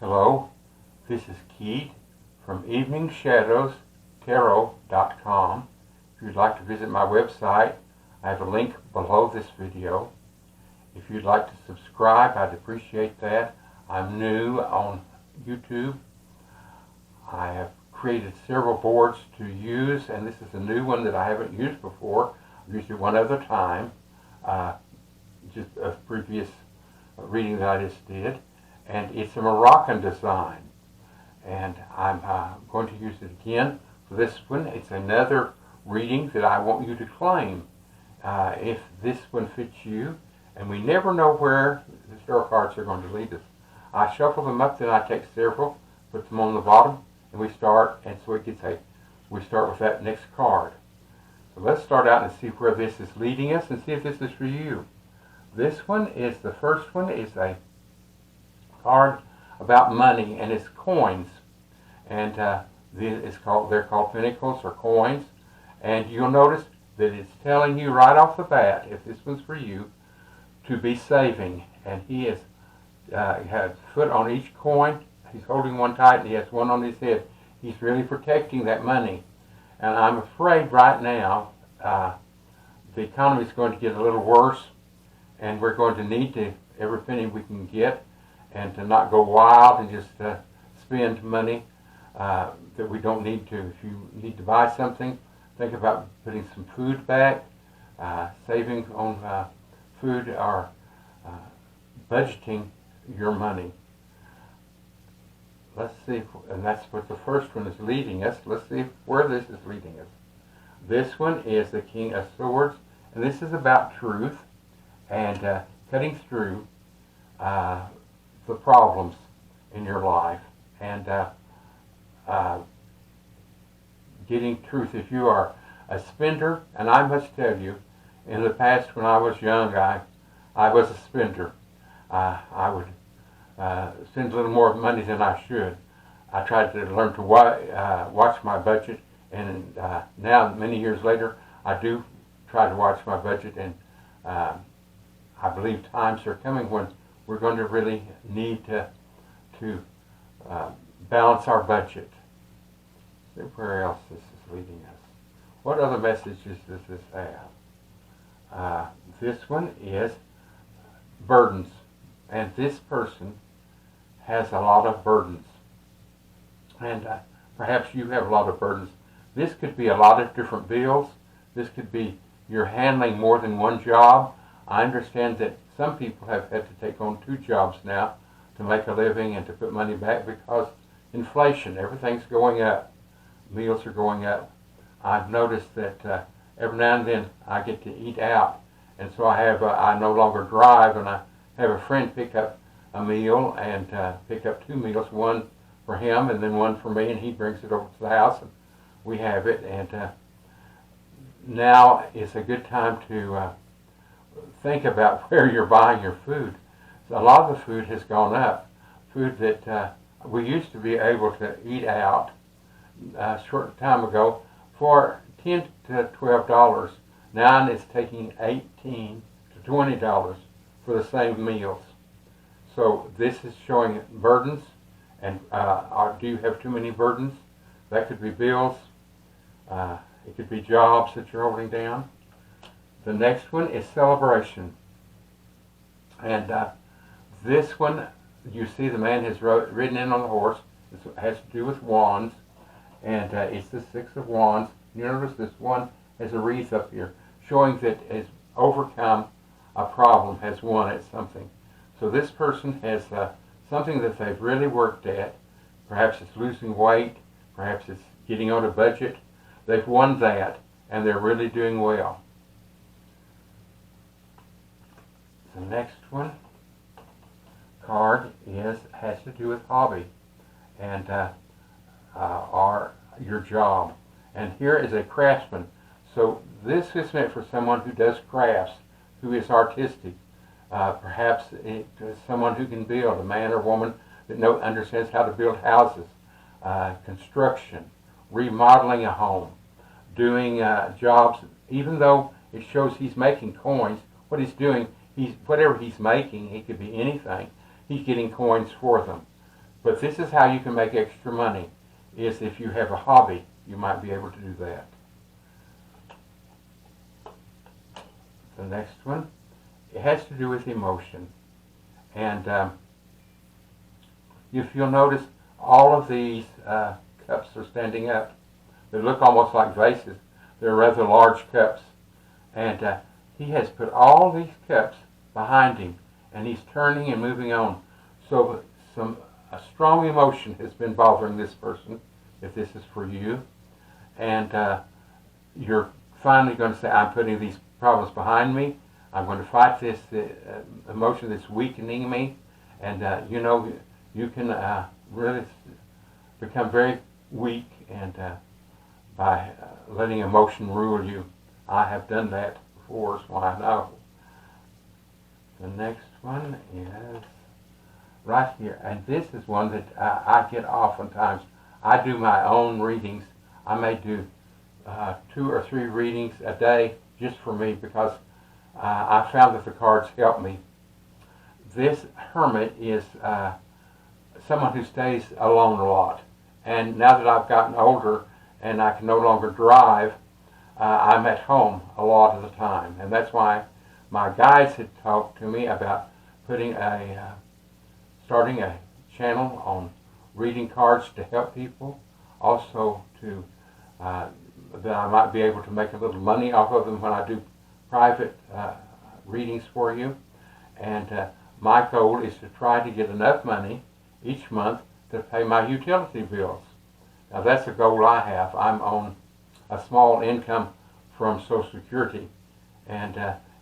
Hello, this is Keith from eveningshadowstarot.com. If you'd like to visit my website, I have a link below this video. If you'd like to subscribe, I'd appreciate that. I'm new on YouTube. I have created several boards to use, and this is a new one that I haven't used before. I've used it one other time, just a previous reading that I just did. And it's a Moroccan design, and I'm going to use it again for this one. It's another reading that I want you to claim if this one fits you, and we never know where the tarot cards are going to lead us. I shuffle them up, then I take several, put them on the bottom, and we start, and so we start with that next card. So let's start out and see where this is leading us and see if this is for you. This one is, the first one is a card about money, and it's coins, and they're called pinnacles or coins, and you'll notice that it's telling you right off the bat, if this one's for you, to be saving. And he has a foot on each coin. He's holding one tight, and he has one on his head. He's really protecting that money, and I'm afraid right now the economy is going to get a little worse, and we're going to need to every penny we can get, and to not go wild and just spend money that we don't need to. If you need to buy something, think about putting some food back, saving on food, or budgeting your money. Let's see, and that's what the first one is leading us. Let's see where this is leading us. This one is the King of Swords, and this is about truth and cutting through the problems in your life and getting truth. If you are a spender, and I must tell you, in the past when I was young, I was a spender. I would spend a little more money than I should. I tried to learn to watch my budget, and now, many years later, I do try to watch my budget, and I believe times are coming when we're going to really need to balance our budget. See where else this is leading us. What other messages does this have? This one is burdens, and this person has a lot of burdens, and perhaps you have a lot of burdens. This could be a lot of different bills. This could be you're handling more than one job. I understand that some people have had to take on 2 jobs now to make a living and to put money back because inflation, everything's going up. Meals are going up. I've noticed that every now and then I get to eat out, and so I no longer drive, and I have a friend pick up a meal and pick up 2 meals, one for him and then one for me, and he brings it over to the house and we have it. And now is a good time to think about where you're buying your food. So a lot of the food has gone up. Food that we used to be able to eat out a short time ago for $10 to $12. Now it's taking $18 to $20 for the same meals. So this is showing burdens, and do you have too many burdens? That could be bills. It could be jobs that you're holding down. The next one is celebration. And this one, you see the man has ridden in on the horse. It has to do with wands. And it's the 6 of Wands. You notice this one has a wreath up here, showing that has overcome a problem, has won at something. So this person has something that they've really worked at. Perhaps it's losing weight. Perhaps it's getting on a budget. They've won that, and they're really doing well. The next one card has to do with hobby and or your job. And here is a craftsman. So this is meant for someone who does crafts, who is artistic. Perhaps someone who can build, a man or woman that understands how to build houses, construction, remodeling a home, doing jobs. Even though it shows he's making coins, what he's doing, whatever he's making, it could be anything, he's getting coins for them. But this is how you can make extra money, is if you have a hobby, you might be able to do that. The next one, it has to do with emotion. And if you'll notice, all of these cups are standing up. They look almost like vases. They're rather large cups. And he has put all these cups behind him, and he's turning and moving on. So a strong emotion has been bothering this person, if this is for you. And you're finally going to say, I'm putting these problems behind me. I'm going to fight this emotion that's weakening me. And you know, you can really become very weak and by letting emotion rule you. I have done that before, so I know. The next one is right here, and this is one that I get oftentimes. I do my own readings. I may do 2 or 3 readings a day just for me, because I found that the cards help me. This hermit is someone who stays alone a lot. And now that I've gotten older and I can no longer drive, I'm at home a lot of the time. And that's why my guides had talked to me about putting starting a channel on reading cards to help people. Also to that I might be able to make a little money off of them when I do private readings for you. And my goal is to try to get enough money each month to pay my utility bills. Now that's a goal I have. I'm on a small income from Social Security, and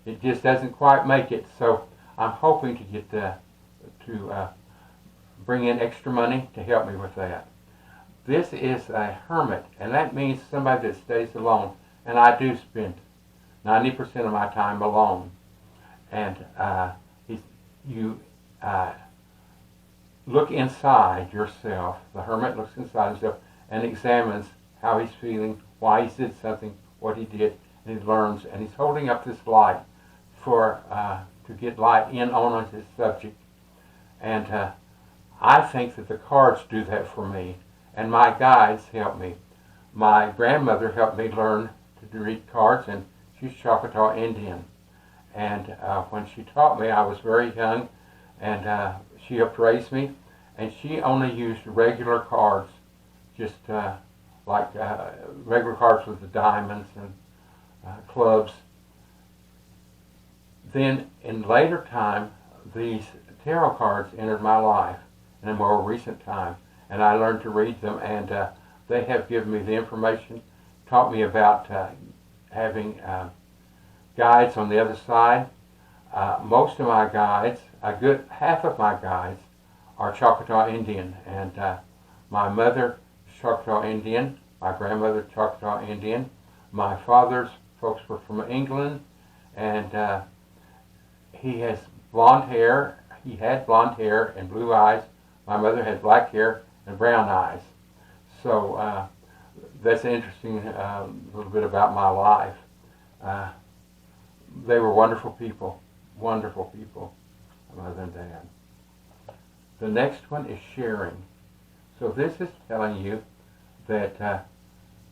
it just doesn't quite make it. So I'm hoping to get to bring in extra money to help me with that. This is a hermit, and that means somebody that stays alone. And I do spend 90% of my time alone. And you look inside yourself. The hermit looks inside himself and examines how he's feeling, why he did something, what he did, and he learns. And he's holding up this light for to get light in on his subject. And I think that the cards do that for me, and my guides help me. My grandmother helped me learn to read cards, and she's Choctaw Indian. And when she taught me, I was very young, and she helped raise me. And she only used regular cards, just like regular cards with the diamonds and clubs. Then, in later time, these tarot cards entered my life in a more recent time, and I learned to read them, and they have given me the information, taught me about having guides on the other side. Most of my guides, a good half of my guides, are Choctaw Indian, and my mother is Choctaw Indian, my grandmother Choctaw Indian, my father's folks were from England, and he has blonde hair. He had blonde hair and blue eyes. My mother had black hair and brown eyes. So that's interesting little bit about my life. They were wonderful people, mother and dad. The next one is sharing. So this is telling you that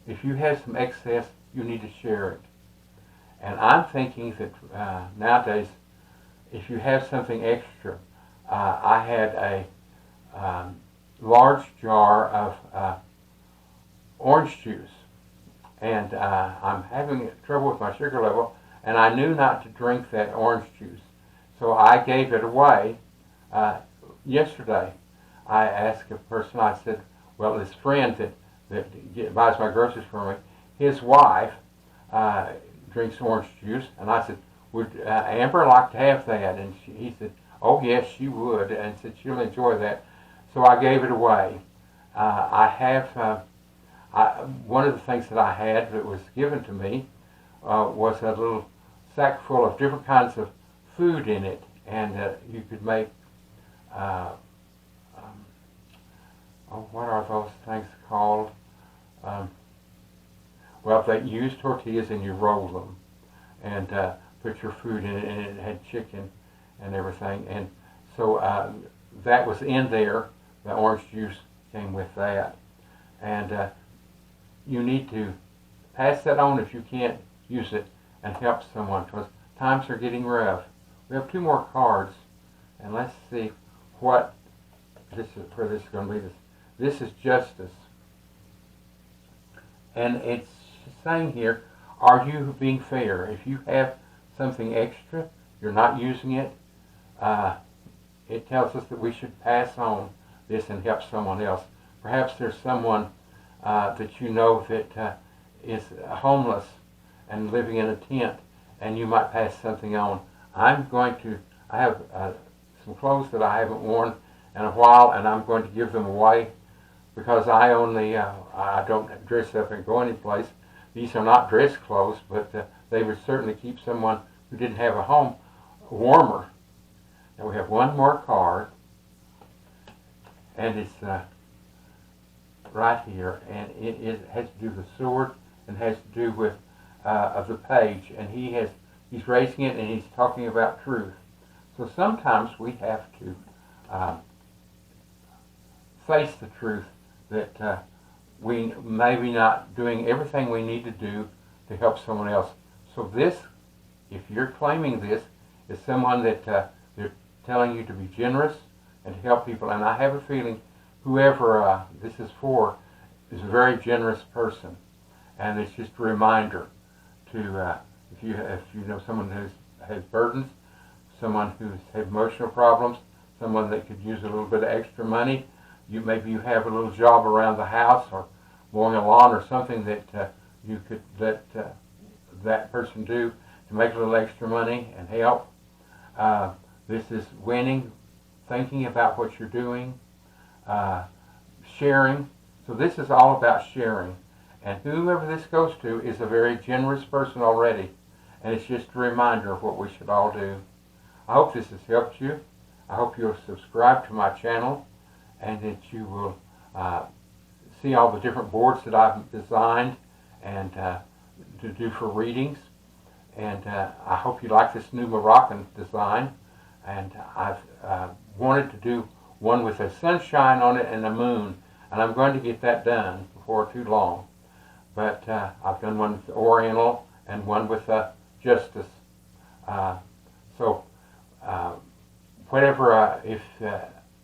if you have some excess, you need to share it. And I'm thinking that nowadays, if you have something extra, I had a large jar of orange juice, and I'm having trouble with my sugar level, and I knew not to drink that orange juice. So I gave it away. Yesterday, I asked a person, I said, well, this friend that buys my groceries for me, his wife drinks orange juice, and I said, would Amber like to have that? And he said, oh yes, she would, and said she'll enjoy that. So I gave it away. I have one of the things that I had that was given to me was a little sack full of different kinds of food in it, and you could make what are those things called? Well, they use tortillas and you roll them, and put your food in it, and it had chicken and everything. And so that was in there. the orange juice came with that. And you need to pass that on if you can't use it and help someone, because times are getting rough. We have 2 more cards, and let's see what this is, where this is going to lead us. This is justice. And it's saying here, are you being fair? If you have something extra, you're not using it, it tells us that we should pass on this and help someone else. Perhaps there's someone that you know that is homeless and living in a tent, and you might pass something on. I have some clothes that I haven't worn in a while, and I'm going to give them away because I don't dress up and go anyplace. These are not dress clothes, but they would certainly keep someone who didn't have a home warmer. Now we have one more card, and it's right here, and it has to do with the sword and has to do with of the page, and he's raising it and he's talking about truth. So sometimes we have to face the truth that we maybe not doing everything we need to do to help someone else. So this, if you're claiming this, is someone that they're telling you to be generous and to help people. And I have a feeling whoever this is for is a very generous person. And it's just a reminder to, if you know someone who has burdens, someone who's had emotional problems, someone that could use a little bit of extra money, maybe you have a little job around the house or mowing a lawn or something that you could let that person do to make a little extra money and help. This is winning, thinking about what you're doing, sharing. So this is all about sharing. And whoever this goes to is a very generous person already. And it's just a reminder of what we should all do. I hope this has helped you. I hope you'll subscribe to my channel and that you will see all the different boards that I've designed and to do for readings. And I hope you like this new Moroccan design. And I've wanted to do one with a sunshine on it and a moon. And I'm going to get that done before too long. But I've done one with Oriental and one with Justice. So whatever, if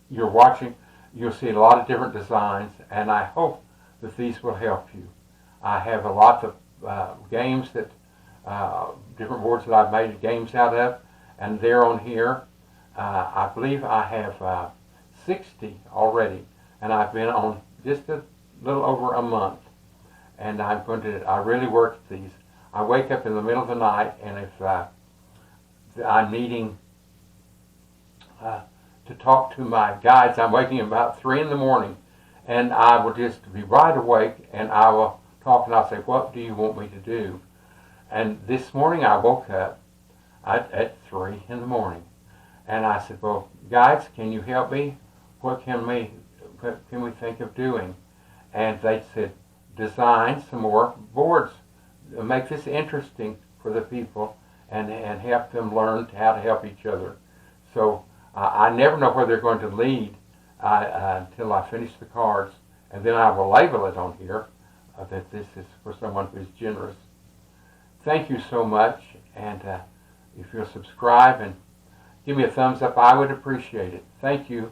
you're watching, you'll see a lot of different designs, and I hope that these will help you. I have a lot of games that, different boards that I've made games out of, and they're on here. I believe I have 60 already, and I've been on just a little over a month. And I really work at these. I wake up in the middle of the night, and if I'm needing to talk to my guides, I'm waking up about 3 in the morning, and I will just be wide awake, and I will talk, and I'll say, what do you want me to do? And this morning I woke up at 3 in the morning, and I said, well, guides, can you help me? What can we think of doing? And they said, design some more boards. Make this interesting for the people and help them learn how to help each other. So I never know where they're going to lead until I finish the cards, and then I will label it on here that this is for someone who is generous. Thank you so much, and if you'll subscribe and give me a thumbs up, I would appreciate it. Thank you.